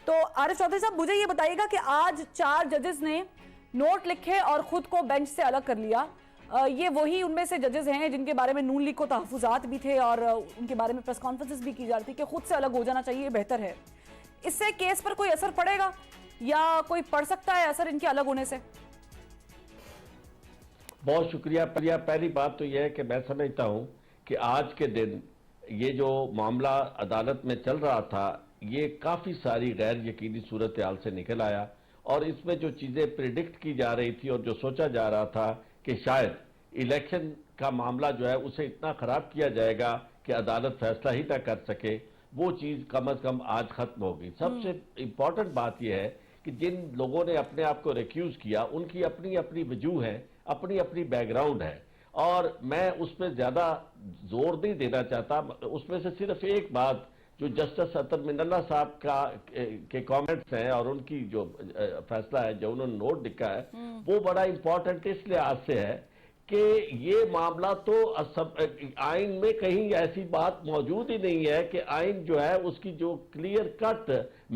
تو عارف چودھری صاحب مجھے یہ بتائیے گا کہ آج 4 ججز نے نوٹ لکھے اور خود کو بینچ سے الگ کر لیا. یہ وہی ان میں سے ججز ہیں جن کے بارے میں نون لیگ کو تحفظات بھی تھے اور ان کے بارے میں پریس کانفرنسز بھی کی جا رہی تھی کہ خود سے الگ ہو جانا چاہیے، بہتر ہے. اس سے کیس پر کوئی اثر پڑے گا یا کوئی پڑ سکتا ہے اثر ان کے الگ ہونے سے؟ بہت شکریہ. پہلی بات تو یہ ہے کہ میں سمجھتا ہوں کہ آج کے دن یہ جو معاملہ عدالت میں چل رہا تھا یہ کافی ساری غیر یقینی صورتحال سے نکل آیا، اور اس میں جو چیزیں پریڈکٹ کی جا رہی تھی اور جو سوچا جا رہا تھا کہ شاید الیکشن کا معاملہ جو ہے اسے اتنا خراب کیا جائے گا کہ عدالت فیصلہ ہی نہ کر سکے، وہ چیز کم از کم آج ختم ہوگی. سب سے امپورٹنٹ بات یہ ہے کہ جن لوگوں نے اپنے آپ کو ریکیوز کیا ان کی اپنی اپنی وجوہ ہے، اپنی اپنی بیک گراؤنڈ ہے، اور میں اس پہ زیادہ زور نہیں دینا چاہتا. اس میں سے صرف ایک بات جو جسٹس عطر من اللہ صاحب کے کامنٹس ہیں اور ان کی جو فیصلہ ہے جو انہوں نے نوٹ لکھا ہے وہ بڑا امپورٹنٹ اس لحاظ سے ہے کہ یہ معاملہ تو آئین میں کہیں ایسی بات موجود ہی نہیں ہے کہ آئین جو ہے اس کی جو کلیئر کٹ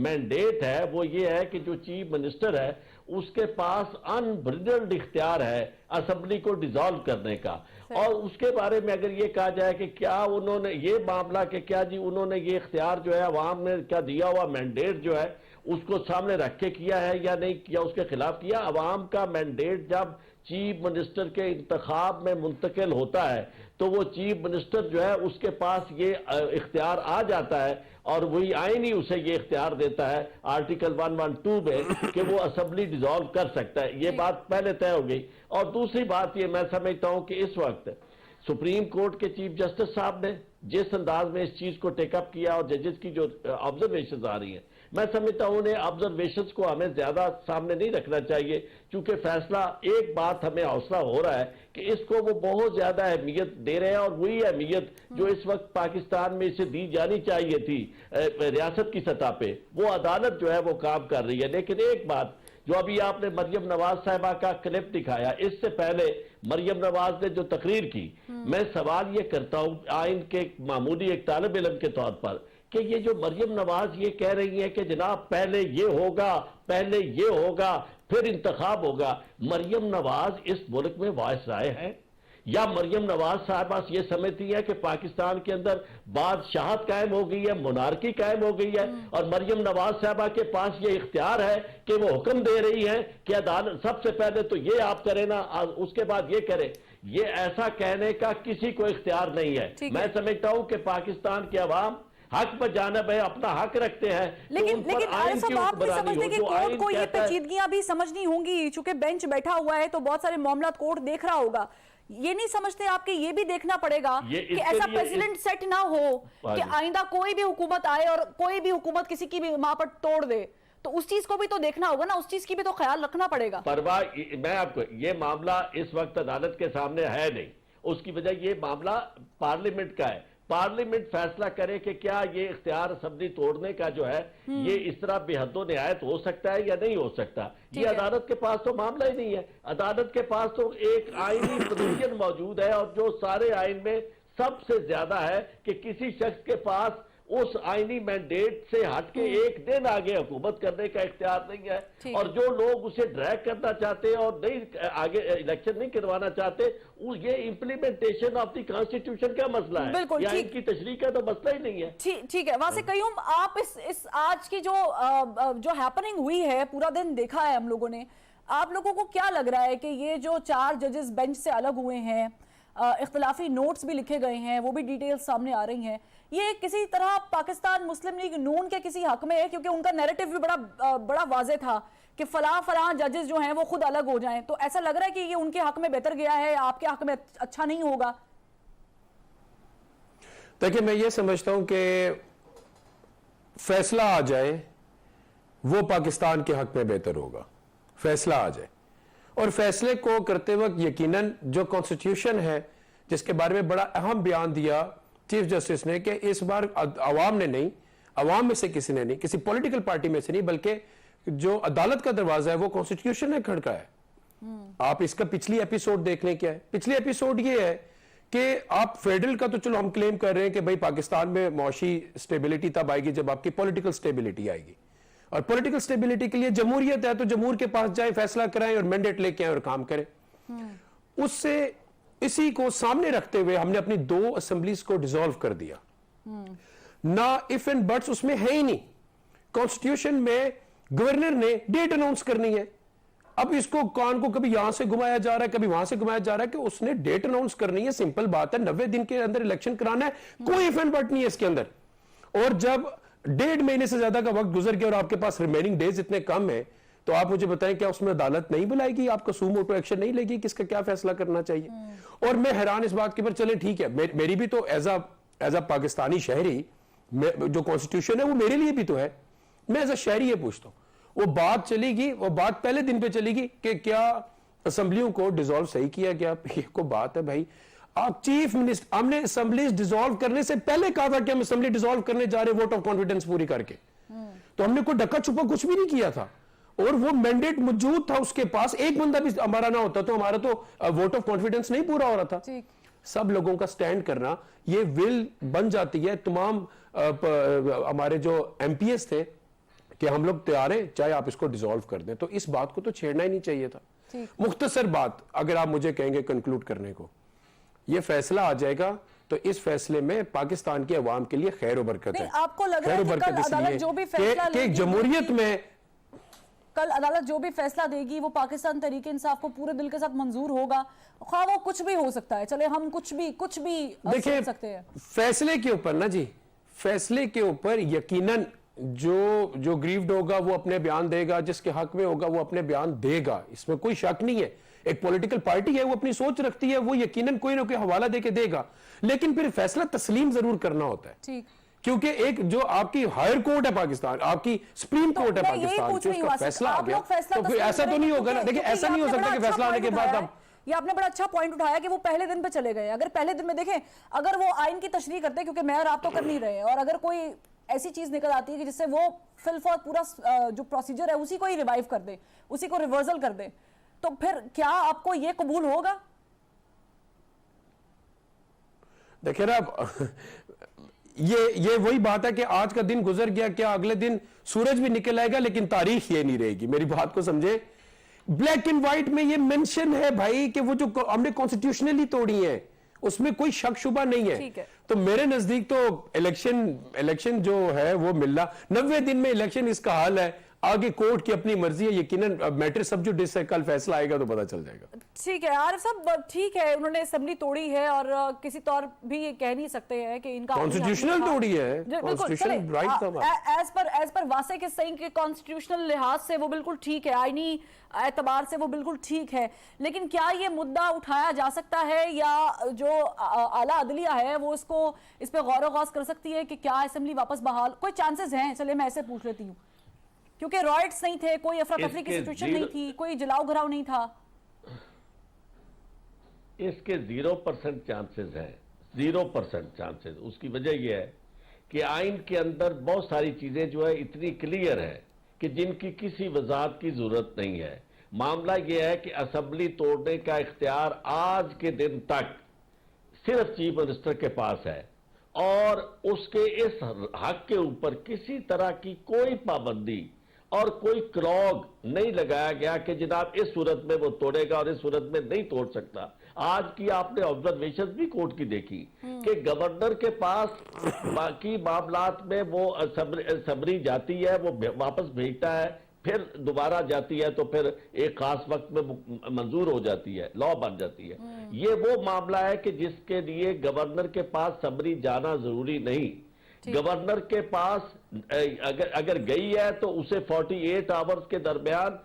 مینڈیٹ ہے وہ یہ ہے کہ جو چیف منسٹر ہے اس کے پاس انبریڈلڈ اختیار ہے اسمبلی کو ڈیزالو کرنے کا. اور اس کے بارے میں اگر یہ کہا جائے کہ کیا انہوں نے یہ معاملہ کہ کیا جی انہوں نے یہ اختیار جو ہے عوام نے کیا دیا ہوا مینڈیٹ جو ہے اس کو سامنے رکھ کے کیا ہے یا نہیں کیا، اس کے خلاف کیا. عوام کا مینڈیٹ جب چیف منسٹر کے انتخاب میں منتقل ہوتا ہے تو وہ چیف منسٹر جو ہے اس کے پاس یہ اختیار آ جاتا ہے، اور وہی آئین ہی اسے یہ اختیار دیتا ہے آرٹیکل 112 میں کہ وہ اسمبلی ڈیزالو کر سکتا ہے. یہ بات پہلے طے ہو گئی. اور دوسری بات یہ میں سمجھتا ہوں کہ اس وقت سپریم کورٹ کے چیف جسٹس صاحب نے جس انداز میں اس چیز کو ٹیک اپ کیا اور ججز کی جو آبزرویشنز آ رہی ہیں، میں سمجھتا ہوں انہیں آبزرویشنز کو ہمیں زیادہ سامنے نہیں رکھنا چاہیے، چونکہ فیصلہ ایک بات ہمیں حوصلہ ہو رہا ہے کہ اس کو وہ بہت زیادہ اہمیت دے رہے ہیں، اور وہی اہمیت جو اس وقت پاکستان میں اسے دی جانی چاہیے تھی ریاست کی سطح پہ وہ عدالت جو ہے وہ کام کر رہی ہے. لیکن ایک بات جو ابھی آپ نے مریم نواز صاحبہ کا کلپ دکھایا، اس سے پہلے مریم نواز نے جو تقریر کی، میں سوال یہ کرتا ہوں آئین کے معمولی ایک طالب علم کے طور پر کہ یہ جو مریم نواز یہ کہہ رہی ہے کہ جناب پہلے یہ ہوگا پہلے یہ ہوگا پھر انتخاب ہوگا، مریم نواز اس ملک میں وائس رائے ہے یا مریم نواز صاحبہ یہ سمجھتی ہے کہ پاکستان کے اندر بادشاہت قائم ہو گئی ہے، مونارکی قائم ہو گئی ہے، اور مریم نواز صاحبہ کے پاس یہ اختیار ہے کہ وہ حکم دے رہی ہیں کہ عدالت سب سے پہلے تو یہ آپ کریں نا اس کے بعد یہ کریں. یہ ایسا کہنے کا کسی کو اختیار نہیں ہے. میں سمجھتا ہوں کہ پاکستان کے عوام حق پر جانب ہے، اپنا حق رکھتے ہیں. لیکن عارف صاحب آپ نہیں سمجھتے کہ کورٹ کو یہ پیچیدگیاں بھی سمجھنی ہوں گی؟ چونکہ بینچ بیٹھا ہوا ہے تو بہت سارے معاملات کورٹ دیکھ رہا ہوگا. یہ نہیں سمجھتے آپ کہ یہ بھی دیکھنا پڑے گا کہ ایسا پریزیڈنٹ سیٹ نہ ہو کہ آئندہ کوئی بھی حکومت آئے اور کوئی بھی حکومت کسی کی بھی ماں پر توڑ دے؟ تو اس چیز کو بھی تو دیکھنا ہوگا نا، اس چیز کی بھی تو خیال رکھنا پڑے گا. پرواہ میں آپ کو یہ معاملہ اس وقت عدالت کے سامنے ہے نہیں، اس کی وجہ یہ معاملہ پارلیمنٹ کا ہے. پارلیمنٹ فیصلہ کرے کہ کیا یہ اختیار اسمبلی توڑنے کا جو ہے یہ اس طرح بے حد و نہایت ہو سکتا ہے یا نہیں ہو سکتا. یہ عدالت کے پاس تو معاملہ ہی نہیں ہے. عدالت کے پاس تو ایک آئینی پروویژن موجود ہے، اور جو سارے آئین میں سب سے زیادہ ہے کہ کسی شخص کے پاس اس آئینی مینڈیٹ سے ہٹ کے ایک دن آگے حکومت کرنے کا اختیار نہیں ہے. اور جو لوگ اسے ڈریگ کرنا چاہتے ہیں اور نہیں آگے الیکشن نہیں کروانا چاہتے، یہ امپلیمنٹیشن آف دی کانسٹیٹیوشن کا مسئلہ ہے، یا ان کی تشریح کا تو مسئلہ ہی نہیں ہے. ٹھیک ہے. واسطے قیوم آپ اس آج کی جو ہیپننگ ہوئی ہے پورا دن دیکھا ہے ہم لوگوں نے، آپ لوگوں کو کیا لگ رہا ہے کہ یہ جو 4 ججز بینچ سے الگ ہوئے ہیں، اختلافی نوٹس بھی لکھے گئے ہیں، وہ بھی ڈیٹیل سامنے آ رہی ہیں، یہ کسی طرح پاکستان مسلم لیگ نون کے کسی حق میں ہے؟ کیونکہ ان کا نیریٹو بھی بڑا واضح تھا کہ فلاں ججز جو ہیں وہ خود الگ ہو جائیں. تو ایسا لگ رہا ہے کہ یہ ان کے حق میں بہتر گیا ہے، آپ کے حق میں اچھا نہیں ہوگا؟ دیکھیں میں یہ سمجھتا ہوں کہ فیصلہ آ جائے وہ پاکستان کے حق میں بہتر ہوگا. فیصلہ آ جائے، اور فیصلے کو کرتے وقت یقیناً جو کانسٹیٹیوشن ہے جس کے بارے میں بڑا اہم بیان دیا چیف جسٹس نے کہ اس بار عوام نے نہیں، عوام میں سے کسی نے نہیں، کسی پولیٹیکل پارٹی میں سے نہیں، بلکہ جو عدالت کا دروازہ ہے وہ کانسٹیٹیوشن نے کھڑکا ہے. آپ اس کا پچھلی ایپیسوڈ دیکھ لیں. کیا ہے پچھلی ایپیسوڈ؟ یہ ہے کہ آپ فیڈرل کا تو چلو ہم کلیم کر رہے ہیں کہ بھائی پاکستان میں معاشی سٹیبلٹی تب آئے گی جب آپ کی پولیٹیکل سٹیبلٹی آئے گی، اور پولیٹیکل سٹیبلٹی کے لیے جمہوریت ہے تو جمہور کے پاس جائیں, فیصلہ کرائیں اور مینڈیٹ لے کے آئیں اور کام کریں. اس سے اسی کو سامنے رکھتے ہوئے ہم نے اپنی 2 اسمبلیز کو ڈیزالو کر دیا. نہ اف اینڈ بٹس اس میں ہے ہی نہیں. کانسٹیٹیوشن میں گورنر نے ڈیٹ اناؤنس کرنی ہے. اب اس کو کان کو کبھی یہاں سے گھمایا جا رہا ہے, کبھی وہاں سے گھمایا جا رہا ہے کہ اس نے ڈیٹ اناؤنس کرنی ہے. سمپل بات ہے, 90 دن کے اندر الیکشن کرانا ہے, کوئی اف اینڈ بٹ نہیں ہے اس کے اندر. اور جب 1.5 مہینے سے زیادہ کا وقت گزر گیا اور آپ کے پاس ریمیننگ ڈیز اتنے کم ہیں, تو آپ مجھے بتائیں کیا اس میں عدالت نہیں بلائے گی, آپ کو سو موٹو ایکشن نہیں لے گی, کس کا کیا فیصلہ کرنا چاہیے. اور میں حیران اس بات کے پر, چلیں ٹھیک ہے, میری بھی تو ایز اے پاکستانی شہری جو کانسٹیٹیوشن ہے وہ میرے لیے بھی تو ہے. میں ایز اے شہری یہ پوچھتا ہوں, وہ بات چلے گی, وہ بات پہلے دن پہ چلے گی کہ کیا اسمبلیوں کو ڈیزالو صحیح کیا گیا. یہ کو بات ہے بھائی, آپ چیف منسٹر, ہم نے اسمبلیز ڈیزالو کرنے سے پہلے کہا تھا کہ ہم اسمبلی ڈیزالو کرنے جا رہے ہیں ووٹ آف کانفیڈنس پوری کر کے, تو ہم نے کوئی ڈکا چھپا کچھ بھی نہیں کیا تھا. اور وہ مینڈیٹ موجود تھا اس کے پاس, ایک بندہ بھی ہمارا نہ ہوتا تو ہمارا تو ووٹ آف کانفیڈنس نہیں پورا ہو رہا تھا. سب لوگوں کا سٹینڈ کرنا, یہ ول بن جاتی ہے. تمام ہمارے جو ایم پی ایس تھے کہ ہم لوگ تیار ہیں, چاہے آپ اس کو ڈیزالو کر دیں, تو اس بات کو تو چھیڑنا ہی نہیں چاہیے تھا. مختصر بات اگر آپ مجھے کہیں گے کنکلوڈ کرنے کو, یہ فیصلہ آ جائے گا تو اس فیصلے میں پاکستان کے عوام کے لیے خیر و برکت ہے. آپ کو لگ رہا ہے کہ کل عدالت جو بھی فیصلہ کہ جمہوریت میں کل عدالت جو بھی فیصلہ دے گی وہ پاکستان تحریک انصاف کو پورے دل کے ساتھ منظور ہوگا, خواہ وہ کچھ بھی ہو سکتا ہے, چلے ہم کچھ بھی سن سکتے ہیں. فیصلے کے اوپر نا جی, فیصلے کے اوپر یقیناً جو گریفڈ ہوگا وہ اپنے بیان دے گا, جس کے حق میں ہوگا وہ اپنے بیان دے گا, اس میں کوئی شک نہیں ہے. ایک پولیٹیکل پارٹی ہے, وہ اپنی سوچ رکھتی ہے, وہ یقیناً کوئی نہ کوئی حوالہ دے کے دے گا, لیکن پھر فیصلہ تسلیم ضرور کرنا ہوتا ہے. کیونکہ ایک جو آپ کی ہائر کورٹ ہے پاکستان, آپ کی سپریم کورٹ ہے پاکستان, جو اس کا فیصلہ آ گیا تو پھر ایسا تو نہیں ہوگا نا. دیکھیں ایسا نہیں ہو سکتا کہ فیصلہ آنے کے بعد اب, یہ آپ نے بڑا اچھا پوائنٹ اٹھایا کہ وہ پہلے دن پہ چلے گئے. اگر پہلے دن میں دیکھیں, اگر وہ آئین کی تشریح کرتے, کیونکہ میں اور آپ تو کر نہیں رہے, اور اگر کوئی ایسی چیز نکل آتی ہے کہ جس سے وہ فی الفور پورا جو پروسیجر ہے اسی کو ہی ریوائیو کر دے, اسی کو ریورسل کر دے, تو پھر کیا آپ کو یہ قبول ہوگا؟ دیکھیں نا, یہ وہی بات ہے کہ آج کا دن گزر گیا, کیا اگلے دن سورج بھی نکل آئے گا, لیکن تاریخ یہ نہیں رہے گی. میری بات کو سمجھے, بلیک اینڈ وائٹ میں یہ منشن ہے بھائی کہ وہ جو ہم نے کانسٹیٹیوشنلی توڑی ہیں اس میں کوئی شک شبہ نہیں ہے. تو میرے نزدیک تو الیکشن جو ہے وہ ملنا 90 دن میں الیکشن اس کا حال ہے. آگے کورٹ کی اپنی مرضی ہے, یقیناً میٹر سب جو ڈس ہے, کل فیصلہ آئے گا تو پتہ چل جائے گا. ٹھیک ہے عارف صاحب, ٹھیک ہے, انہوں نے اسمبلی توڑی ہے اور کسی طور بھی یہ کہہ نہیں سکتے ہیں کہ ان کا کانسٹیٹیوشنل توڑی ہے, کانسٹیٹیوشنل رائٹ تھا. ایز پر واسع کے صحیح کہ کانسٹیٹیوشنل لحاظ سے وہ بالکل ٹھیک ہے, آئینی اعتبار سے وہ بالکل ٹھیک ہے, لیکن کیا یہ مدعا اٹھایا جا سکتا ہے یا جو اعلیٰ عدلیہ ہے وہ اس پہ غور و خوض کر سکتی ہے کہ کیا اسمبلی واپس بحال, کوئی چانسز ہیں؟ چلے میں ایسے پوچھ لیتی ہوں, کیونکہ رائٹس نہیں تھے, کوئی افراتفری کی سچویشن نہیں تھی, کوئی جلاؤ گھراؤ نہیں تھا. اس کے 0% چانسز ہیں, 0% چانسز. اس کی وجہ یہ ہے کہ آئین کے اندر بہت ساری چیزیں جو ہے اتنی کلیئر ہے کہ جن کی کسی وضاحت کی ضرورت نہیں ہے. معاملہ یہ ہے کہ اسمبلی توڑنے کا اختیار آج کے دن تک صرف چیف منسٹر کے پاس ہے, اور اس کے اس حق کے اوپر کسی طرح کی کوئی پابندی اور کوئی کلوگ نہیں لگایا گیا کہ جناب اس صورت میں وہ توڑے گا اور اس صورت میں نہیں توڑ سکتا. آج کی آپ نے آبزرویشن بھی کورٹ کی دیکھی کہ گورنر کے پاس باقی معاملات میں وہ سمری جاتی ہے, وہ واپس بھیجتا ہے, پھر دوبارہ جاتی ہے, تو پھر ایک خاص وقت میں منظور ہو جاتی ہے, لا بن جاتی ہے. یہ وہ معاملہ ہے کہ جس کے لیے گورنر کے پاس سمری جانا ضروری نہیں. گورنر کے پاس اگر گئی ہے تو اسے 48 آورز کے درمیان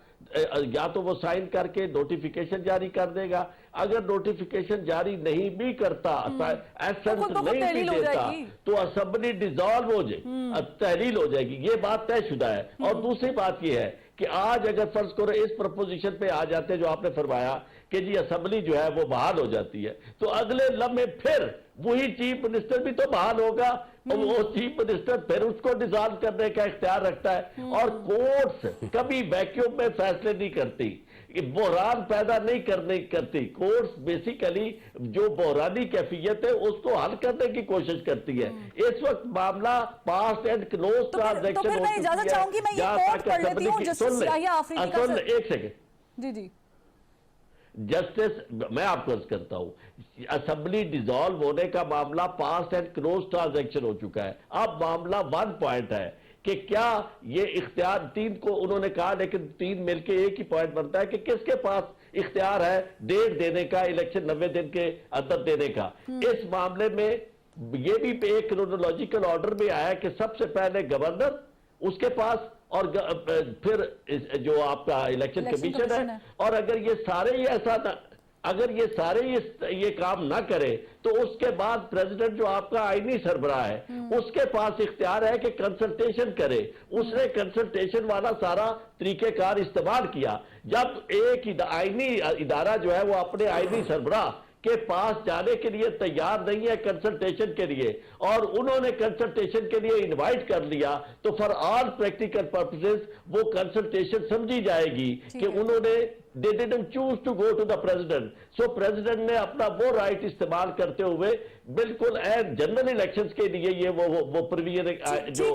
یا تو وہ سائن کر کے نوٹیفیکیشن جاری کر دے گا. اگر نوٹیفیکیشن جاری نہیں بھی کرتا, ایسنس نہیں بھی دیتا, تو اسمبلی ڈیزالو ہو جائے, تحلیل ہو جائے گی. یہ بات طے شدہ ہے. اور دوسری بات یہ ہے کہ آج اگر فرض کرو اس پرپوزیشن پہ آ جاتے جو آپ نے فرمایا کہ جی اسمبلی جو ہے وہ بحال ہو جاتی ہے, تو اگلے لمحے پھر وہی چیف منسٹر بھی تو بحال ہوگا, وہ چیف منسٹر پھر اس کو ڈیزالو کرنے کا اختیار رکھتا ہے. اور کورٹس کبھی ویکیوم میں فیصلے نہیں کرتی, بحران پیدا نہیں کرتی. کورٹس بیسیکلی جو بحرانی کیفیت ہے اس کو حل کرنے کی کوشش کرتی ہے. اس وقت معاملہ پاسٹ اینڈ کلوز ٹرانزیکشن تو پھر میں اجازت چاہوں گی, میں یہ کوٹ پڑھ لیتی ہوں جسٹس یحییٰ آفریدی کا. ایک سیکنڈ جی جسٹس, میں آپ کو عرض کرتا ہوں, اسمبلی ڈیزالو ہونے کا معاملہ پاسٹ اینڈ کلوز ٹرانزیکشن ہو چکا ہے. اب معاملہ 1 پوائنٹ ہے کہ کیا یہ اختیار 3 کو انہوں نے کہا, لیکن 3 مل کے ایک ہی پوائنٹ بنتا ہے کہ کس کے پاس اختیار ہے ڈیٹ دینے کا, الیکشن 90 دن کے اندر دینے کا. اس معاملے میں یہ بھی ایک کرونولوجیکل آرڈر میں آیا کہ سب سے پہلے گورنر, اس کے پاس, اور پھر جو آپ کا الیکشن کمیشن ہے. اور اگر یہ سارے ہی ایسا اگر یہ سارے یہ کام نہ کرے تو اس کے بعد پریزیڈنٹ جو آپ کا آئینی سربراہ ہے اس کے پاس اختیار ہے کہ کنسلٹیشن کرے. اس نے کنسلٹیشن والا سارا طریقہ کار استعمال کیا. جب ایک آئینی ادارہ جو ہے وہ اپنے آئینی سربراہ کے پاس جانے کے لیے تیار نہیں ہے کنسلٹیشن کے لیے, اور انہوں نے کنسلٹیشن کے لیے انوائٹ کر لیا, تو فار آل پریکٹیکل پرپسز وہ کنسلٹیشن سمجھی جائے گی کہ انہوں نے they didn't choose to go to the president. So president نے اپنا وہ رائٹ استعمال کرتے ہوئے بالکل جنرل الیکشنز کے لیے یہ وہ پرویژن جو